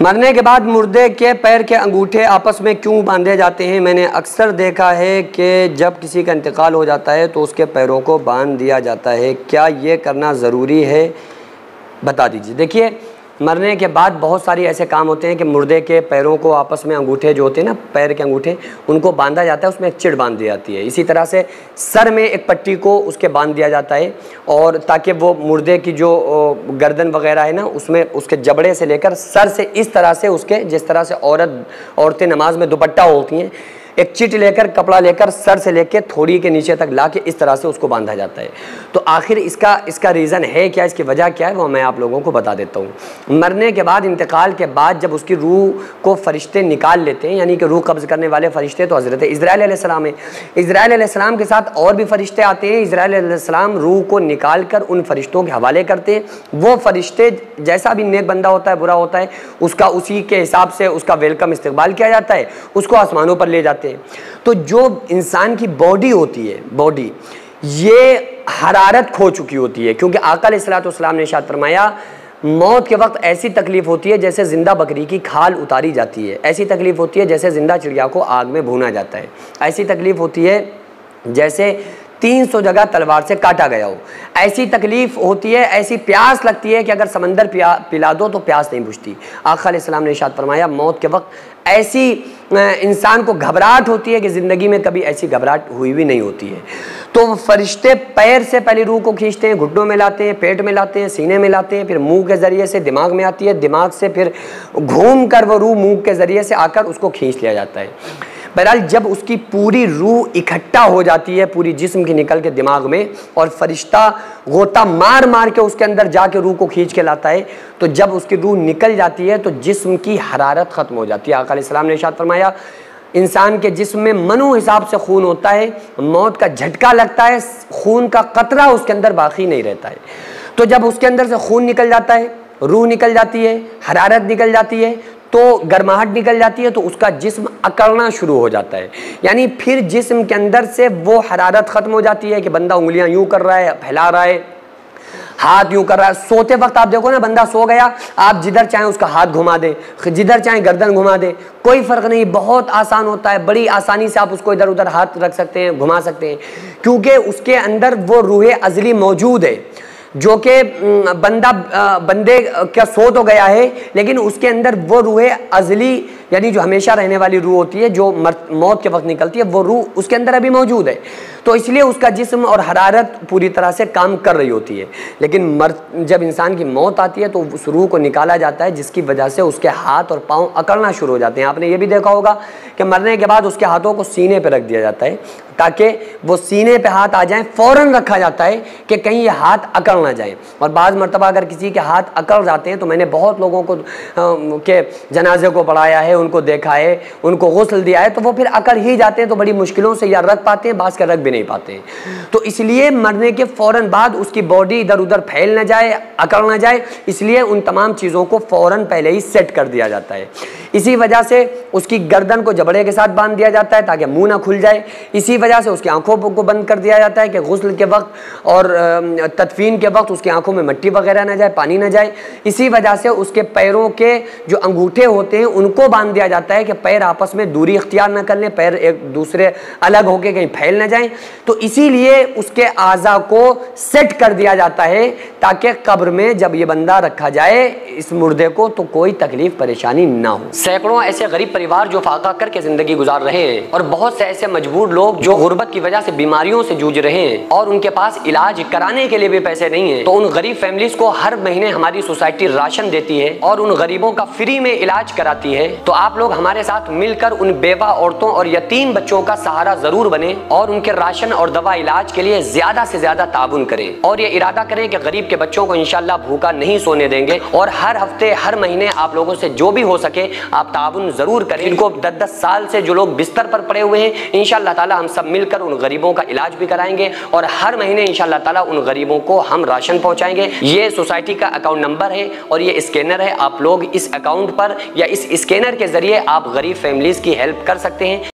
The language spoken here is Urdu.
مرنے کے بعد مردے کے پیر کے انگوٹھے آپس میں کیوں باندھے جاتے ہیں؟ میں نے اکثر دیکھا ہے کہ جب کسی کا انتقال ہو جاتا ہے تو اس کے پیروں کو باندھ دیا جاتا ہے، کیا یہ کرنا ضروری ہے؟ بتا دیجیے۔ دیکھیے، مرنے کے بعد بہت ساری ایسے کام ہوتے ہیں کہ مردے کے پیروں کو آپس میں انگوٹھے جو ہوتے ہیں نا، پیر کے انگوٹھے، ان کو باندھا جاتا ہے، اس میں ایک چڑ باندھ دی جاتی ہے۔ اسی طرح سے سر میں ایک پٹی کو اس کے باندھ دیا جاتا ہے، اور تاکہ وہ مردے کی جو گردن وغیرہ ہے نا، اس میں اس کے جبڑے سے لے کر سر سے اس طرح سے اس کے، جس طرح سے عورتیں نماز میں دوپٹہ ہوتی ہیں، ایک چٹ لے کر، کپڑا لے کر، سر سے لے کے تھوڑی کے نیچے تک لا کے اس طرح سے اس کو باندھا جاتا ہے۔ تو آخر اس کا ریزن ہے کیا، اس کی وجہ کیا ہے، وہ میں آپ لوگوں کو بتا دیتا ہوں۔ مرنے کے بعد، انتقال کے بعد جب اس کی روح کو فرشتے نکال لیتے ہیں، یعنی کہ روح قبض کرنے والے فرشتے تو حضرت اسرائیل علیہ السلام ہیں۔ اسرائیل علیہ السلام کے ساتھ اور بھی فرشتے آتے ہیں۔ اسرائیل علیہ السلام روح کو نکال کر ان فرشتوں کے حوالے کرتے ہیں۔ وہ فرشتے جیسا بھی نیک بندہ ہوتا ہے، برا ہوتا ہے، اس کا اسی کے حساب سے اس کا ویلکم استقبال کیا جاتا ہے، اس کو آسمانوں پر لے جاتے ہیں۔ تو جو انسان کی باڈی ہوتی ہے، باڈی یہ حرارت کھو چکی ہوتی ہے، کیونکہ آقا علیہ الصلوۃ والسلام نے ارشاد فرمایا موت کے وقت ایسی تکلیف ہوتی ہے جیسے زندہ بکری کی کھال اتاری جاتی ہے، ایسی تکلیف ہوتی ہے جیسے زندہ چڑیا کو آگ میں بھونا جاتا ہے، ایسی تکلیف ہوتی ہے جیسے 300 جگہ تلوار سے کاٹا گیا ہو، ایسی تکلیف ہوتی ہے، ایسی پیاس لگتی ہے کہ اگر سمندر پلا دو تو پیاس نہیں بجھتی۔ آقا علیہ السلام نے ارشاد فرمایا موت کے وقت ایسی انسان کو گھبراہٹ ہوتی ہے کہ زندگی میں کبھی ایسی گھبراہٹ ہوئی بھی نہیں ہوتی ہے۔ تو فرشتے پیر سے پہلے روح کو کھینچتے ہیں، گھٹنوں میں لاتے ہیں، پیٹ میں لاتے ہیں، سینے میں لاتے ہیں، پھر منہ کے ذریعے سے دماغ میں آتی ہے، دماغ سے پھر گھوم کر وہ روح منہ کے ذریعے سے آ کر اس کو کھینچ لیا جاتا ہے۔ بہرحال جب اس کی پوری روح اکٹھا ہو جاتی ہے پوری جسم کی نکل کے دماغ میں، اور فرشتہ غوطہ مار مار کے اس کے اندر جا کے روح کو کھینچ کے لاتا ہے، تو جب اس کی روح نکل جاتی ہے تو جسم کی حرارت ختم ہو جاتی ہے۔ آقا علیہ السلام نے ارشاد فرمایا انسان کے جسم میں منو حساب سے خون ہوتا ہے، موت کا جھٹکا لگتا ہے، خون کا قطرہ اس کے اندر باقی نہیں رہتا ہے۔ تو جب اس کے اندر سے خون نکل جاتا ہے، روح نکل جاتی ہے، حرارت نکل جاتی ہے، تو گرماہٹ نکل جاتی ہے، تو اس کا جسم اکڑنا شروع ہو جاتا ہے، یعنی پھر جسم کے اندر سے وہ حرارت ختم ہو جاتی ہے کہ بندہ انگلیاں یوں کر رہا ہے، پھیلا رہا ہے، ہاتھ یوں کر رہا ہے۔ سوتے وقت آپ دیکھو نا، بندہ سو گیا، آپ جدھر چاہیں اس کا ہاتھ گھما دیں، جدھر چاہیں گردن گھما دیں، کوئی فرق نہیں، بہت آسان ہوتا ہے، بڑی آسانی سے آپ اس کو ادھر ادھر ہاتھ رکھ سکتے ہیں، گھما سکتے ہیں، کیونکہ اس کے اندر وہ روح ازلی موجود ہے، جو کہ بندے کا سو تو گیا ہے، لیکن اس کے اندر وہ روح ازلی، یعنی جو ہمیشہ رہنے والی روح ہوتی ہے، جو موت کے وقت نکلتی ہے، وہ روح اس کے اندر ابھی موجود ہے، تو اس لیے اس کا جسم اور حرارت پوری طرح سے کام کر رہی ہوتی ہے۔ لیکن جب انسان کی موت آتی ہے تو اس روح کو نکالا جاتا ہے، جس کی وجہ سے اس کے ہاتھ اور پاؤں اکڑنا شروع ہو جاتے ہیں۔ آپ نے یہ بھی دیکھا ہوگا کہ مرنے کے بعد اس کے ہاتھوں کو سینے پہ رکھ دیا جاتا ہے، تاکہ وہ سینے پہ ہاتھ آ جائیں، فوراً رکھا جاتا ہے کہ کہیں یہ ہاتھ اکڑ نہ جائیں۔ اور بعض مرتبہ اگر کسی کے ہاتھ اکڑ جاتے ہیں، تو میں نے بہت لوگوں کو کے جنازے کو پڑھایا ہے، ان کو دیکھا ہے، ان کو غسل دیا ہے، تو وہ پھر اکڑ ہی جاتے ہیں، تو بڑی مشکلوں سے یا رکھ پاتے ہیں، بعض کا رکھ بھی نہیں پاتے ہیں۔ تو اس لیے مرنے کے فوراً بعد اس کی باڈی ادھر ادھر پھیل نہ جائے، اکڑ نہ جائے، اس لیے ان تمام چیزوں کو فوراً پہلے ہی سیٹ کر دیا جاتا ہے۔ اسی وجہ سے اس کی گردن کو جبڑے کے ساتھ باندھ دیا جاتا ہے تاکہ منہ نہ کھل جائے، اسی وجہ سے اس کی آنکھوں کو بند کر دیا جاتا ہے کہ غسل کے وقت اور تدفین کے وقت اس کی آنکھوں میں مٹی وغیرہ نہ جائے، پانی نہ جائے، اسی وجہ سے اس کے پیروں کے جو انگوٹھے ہوتے ہیں ان کو باندھ دیا جاتا ہے کہ پیر آپس میں دوری اختیار نہ کر لیں، پیر ایک دوسرے الگ ہو کے کہیں پھیل نہ جائیں، تو اسی لیے اس کے اعضاء کو سیٹ کر دیا جاتا ہے تاکہ قبر میں جب یہ بندہ رکھا جائے اس مردے کو تو کوئی تکلیف پریشانی نہ ہو۔ سینکڑوں ایسے غریب پریوار جو فاقہ کر کے زندگی گزار رہے ہیں، اور بہت سے ایسے مجبور لوگ جو غربت کی وجہ سے بیماریوں سے جوجھ رہے ہیں اور ان کے پاس علاج کرانے کے لیے بھی پیسے نہیں ہیں، تو ان غریب فیملیز کو ہر مہینے ہماری سوسائٹی راشن دیتی ہے اور ان غریبوں کا فری میں علاج کراتی ہے۔ تو آپ لوگ ہمارے ساتھ مل کر ان بیوہ عورتوں اور یتیم بچوں کا سہارا ضرور بنیں اور ان کے راشن اور دوا علاج کے لیے زیادہ سے زیادہ تعاون کریں، اور یہ ارادہ کریں کہ غریب کے بچوں کو انشاءاللہ بھوکا نہیں سونے دیں گے، اور ہر ہفتے ہر مہینے آپ لوگوں سے جو بھی ہو سکے آپ تعاون ضرور کریں۔ ان کو 10 سال سے جو لوگ بستر پر پڑے ہوئے ہیں، انشاءاللہ تعالی ہم سب مل کر ان غریبوں کا علاج بھی کرائیں گے، اور ہر مہینے انشاءاللہ تعالی ان غریبوں کو ہم راشن پہنچائیں گے۔ یہ سوسائٹی کا اکاؤنٹ نمبر ہے اور یہ اسکینر ہے، آپ لوگ اس اکاؤنٹ پر یا اس اسکینر کے ذریعے آپ غریب فیملیز کی ہیلپ کر سکتے ہیں۔